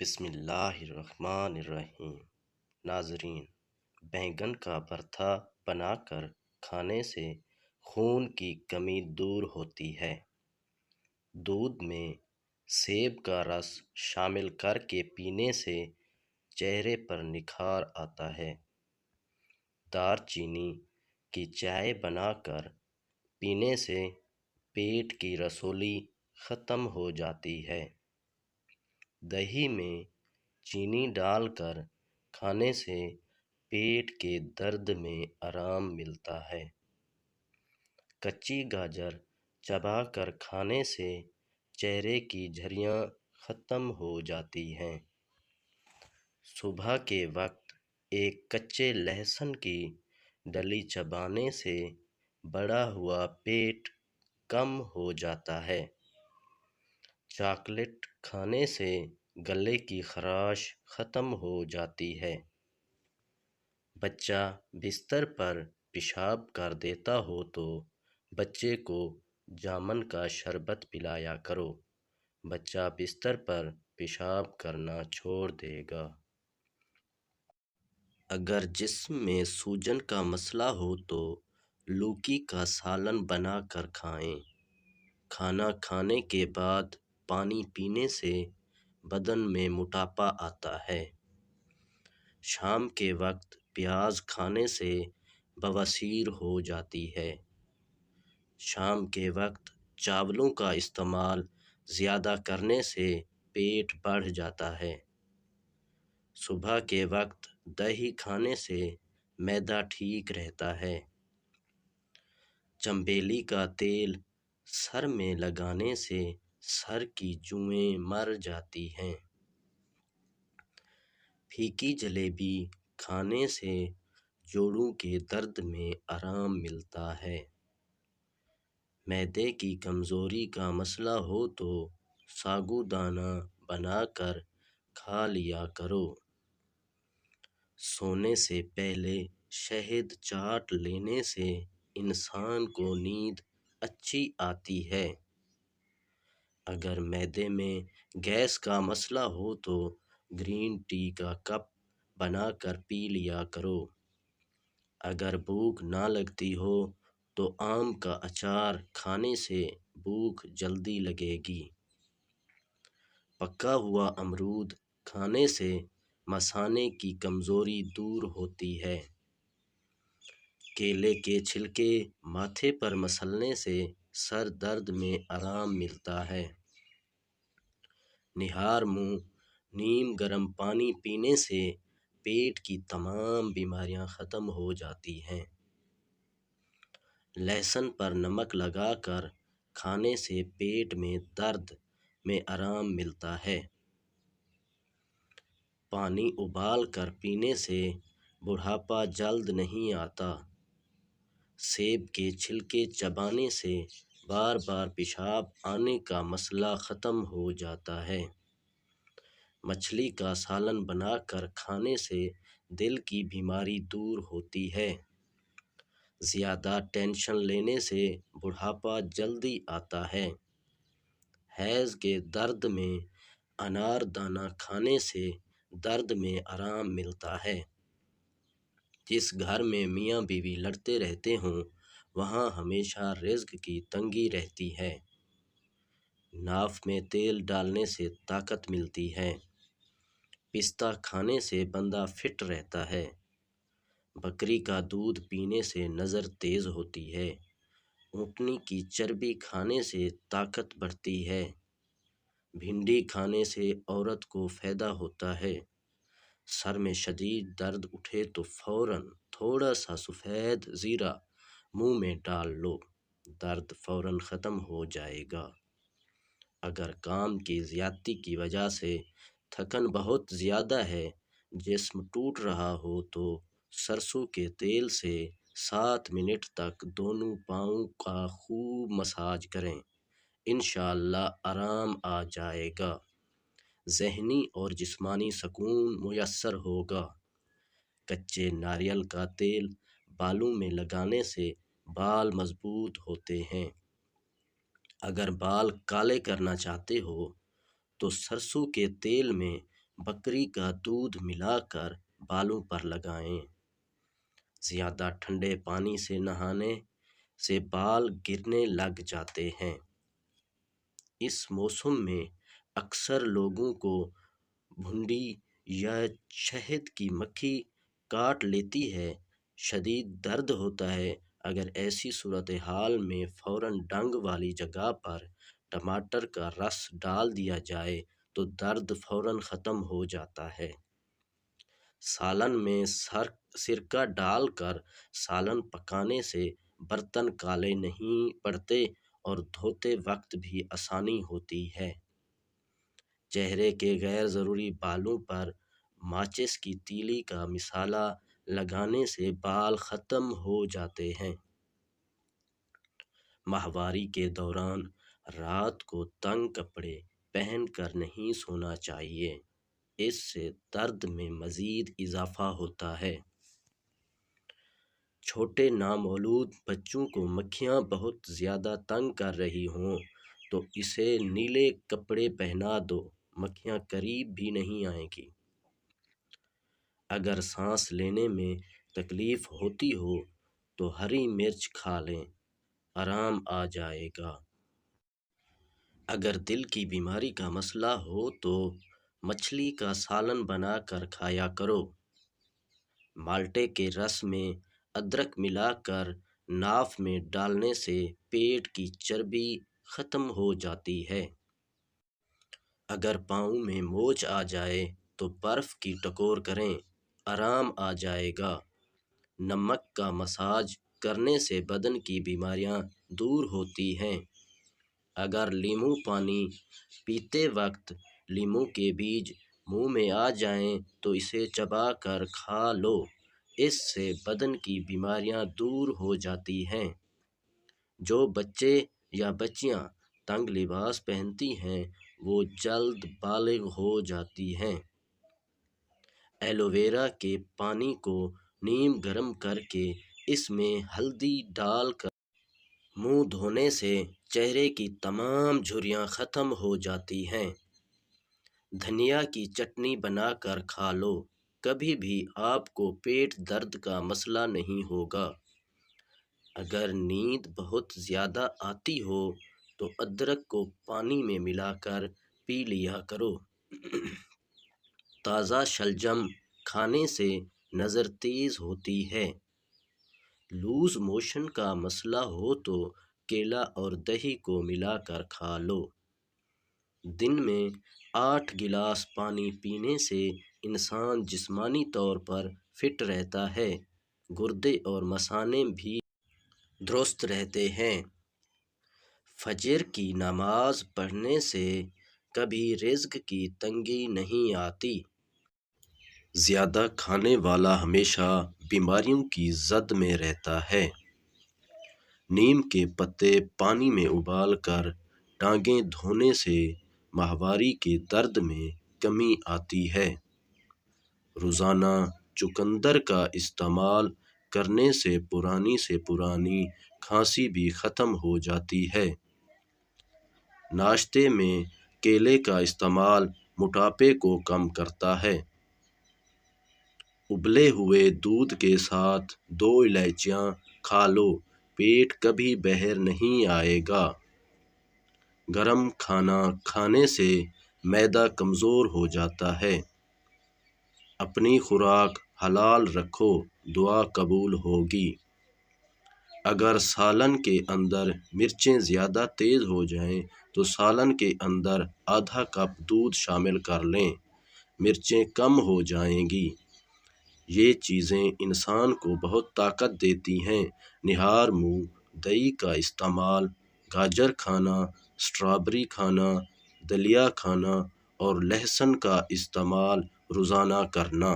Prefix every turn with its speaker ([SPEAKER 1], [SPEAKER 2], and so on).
[SPEAKER 1] بسم اللہ الرحمن الرحیم۔ ناظرین، بینگن کا بھرتا بنا کر کھانے سے خون کی کمی دور ہوتی ہے۔ دودھ میں سیب کا رس شامل کر کے پینے سے چہرے پر نکھار آتا ہے۔ دار چینی کی چائے بنا کر پینے سے پیٹ کی رسولی ختم ہو جاتی ہے۔ دہی میں چینی ڈال کر کھانے سے پیٹ کے درد میں آرام ملتا ہے۔ کچی گاجر چبا کر کھانے سے چہرے کی جھریاں ختم ہو جاتی ہیں۔ صبح کے وقت ایک کچے لہسن کی ڈلی چبانے سے بڑا ہوا پیٹ کم ہو جاتا ہے۔ چاکلیٹ کھانے سے گلے کی خراش ختم ہو جاتی ہے۔ بچہ بستر پر پیشاب کر دیتا ہو تو بچے کو جامن کا شربت پلایا کرو، بچہ بستر پر پیشاب کرنا چھوڑ دے گا۔ اگر جسم میں سوجن کا مسئلہ ہو تو لوکی کا سالن بنا کر کھائیں۔ کھانا کھانے کے بعد پانی پینے سے بدن میں موٹاپا آتا ہے۔ شام کے وقت پیاز کھانے سے بواسیر ہو جاتی ہے۔ شام کے وقت چاولوں کا استعمال زیادہ کرنے سے پیٹ بڑھ جاتا ہے۔ صبح کے وقت دہی کھانے سے معدہ ٹھیک رہتا ہے۔ چنبیلی کا تیل سر میں لگانے سے سر کی جوئیں مر جاتی ہیں۔ پھیکی جلیبی کھانے سے جوڑوں کے درد میں آرام ملتا ہے۔ معدے کی کمزوری کا مسئلہ ہو تو ساگو دانہ بنا کر کھا لیا کرو۔ سونے سے پہلے شہد چاٹ لینے سے انسان کو نیند اچھی آتی ہے۔ اگر معدے میں گیس کا مسئلہ ہو تو گرین ٹی کا کپ بنا کر پی لیا کرو۔ اگر بھوک نہ لگتی ہو تو آم کا اچار کھانے سے بھوک جلدی لگے گی۔ پکا ہوا امرود کھانے سے مثانے کی کمزوری دور ہوتی ہے۔ کیلے کے چھلکے ماتھے پر مسلنے سے سر درد میں آرام ملتا ہے۔ نہار منہ نیم گرم پانی پینے سے پیٹ کی تمام بیماریاں ختم ہو جاتی ہیں۔ لہسن پر نمک لگا کر کھانے سے پیٹ میں درد میں آرام ملتا ہے۔ پانی ابال کر پینے سے بڑھاپا جلد نہیں آتا۔ سیب کے چھلکے چبانے سے بار بار پیشاب آنے کا مسئلہ ختم ہو جاتا ہے۔ مچھلی کا سالن بنا کر کھانے سے دل کی بیماری دور ہوتی ہے۔ زیادہ ٹینشن لینے سے بڑھاپا جلدی آتا ہے۔ حیض کے درد میں انار دانہ کھانے سے درد میں آرام ملتا ہے۔ جس گھر میں میاں بیوی لڑتے رہتے ہوں وہاں ہمیشہ رزق کی تنگی رہتی ہے۔ ناف میں تیل ڈالنے سے طاقت ملتی ہے۔ پستہ کھانے سے بندہ فٹ رہتا ہے۔ بکری کا دودھ پینے سے نظر تیز ہوتی ہے۔ اونٹنی کی چربی کھانے سے طاقت بڑھتی ہے۔ بھنڈی کھانے سے عورت کو فائدہ ہوتا ہے۔ سر میں شدید درد اٹھے تو فوراً تھوڑا سا سفید زیرہ منہ میں ڈال لو، درد فوراً ختم ہو جائے گا۔ اگر کام کی زیادتی کی وجہ سے تھکن بہت زیادہ ہے، جسم ٹوٹ رہا ہو تو سرسوں کے تیل سے 7 منٹ تک دونوں پاؤں کا خوب مساج کریں، انشاءاللہ آرام آ جائے گا۔ ذہنی اور جسمانی سکون میسر ہوگا۔ کچے ناریل کا تیل بالوں میں لگانے سے بال مضبوط ہوتے ہیں۔ اگر بال کالے کرنا چاہتے ہو تو سرسوں کے تیل میں بکری کا دودھ ملا کر بالوں پر لگائیں۔ زیادہ ٹھنڈے پانی سے نہانے سے بال گرنے لگ جاتے ہیں۔ اس موسم میں اکثر لوگوں کو بھنڈی یا شہد کی مکھی کاٹ لیتی ہے، شدید درد ہوتا ہے۔ اگر ایسی صورتحال میں فوراً ڈنگ والی جگہ پر ٹماٹر کا رس ڈال دیا جائے تو درد فوراً ختم ہو جاتا ہے۔ سالن میں سرکہ ڈال کر سالن پکانے سے برتن کالے نہیں پڑتے اور دھوتے وقت بھی آسانی ہوتی ہے۔ چہرے کے غیر ضروری بالوں پر ماچس کی تیلی کا مسالہ لگانے سے بال ختم ہو جاتے ہیں۔ ماہواری کے دوران رات کو تنگ کپڑے پہن کر نہیں سونا چاہیے، اس سے درد میں مزید اضافہ ہوتا ہے۔ چھوٹے نامولود بچوں کو مکھیاں بہت زیادہ تنگ کر رہی ہوں تو اسے نیلے کپڑے پہنا دو، مکھیاں قریب بھی نہیں آئیں گی۔ اگر سانس لینے میں تکلیف ہوتی ہو تو ہری مرچ کھا لیں، آرام آ جائے گا۔ اگر دل کی بیماری کا مسئلہ ہو تو مچھلی کا سالن بنا کر کھایا کرو۔ مالٹے کے رس میں ادرک ملا کر ناف میں ڈالنے سے پیٹ کی چربی ختم ہو جاتی ہے۔ اگر پاؤں میں موچ آ جائے تو برف کی ٹکور کریں، آرام آ جائے گا۔ نمک کا مساج کرنے سے بدن کی بیماریاں دور ہوتی ہیں۔ اگر لیموں پانی پیتے وقت لیموں کے بیج منہ میں آ جائیں تو اسے چبا کر کھا لو، اس سے بدن کی بیماریاں دور ہو جاتی ہیں۔ جو بچے یا بچیاں تنگ لباس پہنتی ہیں وہ جلد بالغ ہو جاتی ہیں۔ ایلو ویرا کے پانی کو نیم گرم کر کے اس میں ہلدی ڈال کر منہ دھونے سے چہرے کی تمام جھریاں ختم ہو جاتی ہیں۔ دھنیا کی چٹنی بنا کر کھا لو، کبھی بھی آپ کو پیٹ درد کا مسئلہ نہیں ہوگا۔ اگر نیند بہت زیادہ آتی ہو تو ادرک کو پانی میں ملا کر پی لیا کرو۔ تازہ شلجم کھانے سے نظر تیز ہوتی ہے۔ لوز موشن کا مسئلہ ہو تو کیلا اور دہی کو ملا کر کھا لو۔ دن میں 8 گلاس پانی پینے سے انسان جسمانی طور پر فٹ رہتا ہے، گردے اور مثانے بھی درست رہتے ہیں۔ فجر کی نماز پڑھنے سے کبھی رزق کی تنگی نہیں آتی۔ زیادہ کھانے والا ہمیشہ بیماریوں کی زد میں رہتا ہے۔ نیم کے پتے پانی میں ابال کر ٹانگیں دھونے سے ماہواری کے درد میں کمی آتی ہے۔ روزانہ چقندر کا استعمال کرنے سے پرانی کھانسی بھی ختم ہو جاتی ہے۔ ناشتے میں کیلے کا استعمال موٹاپے کو کم کرتا ہے۔ ابلے ہوئے دودھ کے ساتھ 2 الائچیاں کھا لو، پیٹ کبھی باہر نہیں آئے گا۔ گرم کھانا کھانے سے معدہ کمزور ہو جاتا ہے۔ اپنی خوراک حلال رکھو، دعا قبول ہوگی۔ اگر سالن کے اندر مرچیں زیادہ تیز ہو جائیں تو سالن کے اندر آدھا کپ دودھ شامل کر لیں، مرچیں کم ہو جائیں گی۔ یہ چیزیں انسان کو بہت طاقت دیتی ہیں۔ نہار منہ دہی کا استعمال، گاجر کھانا، اسٹرابری کھانا، دلیا کھانا اور لہسن کا استعمال روزانہ کرنا۔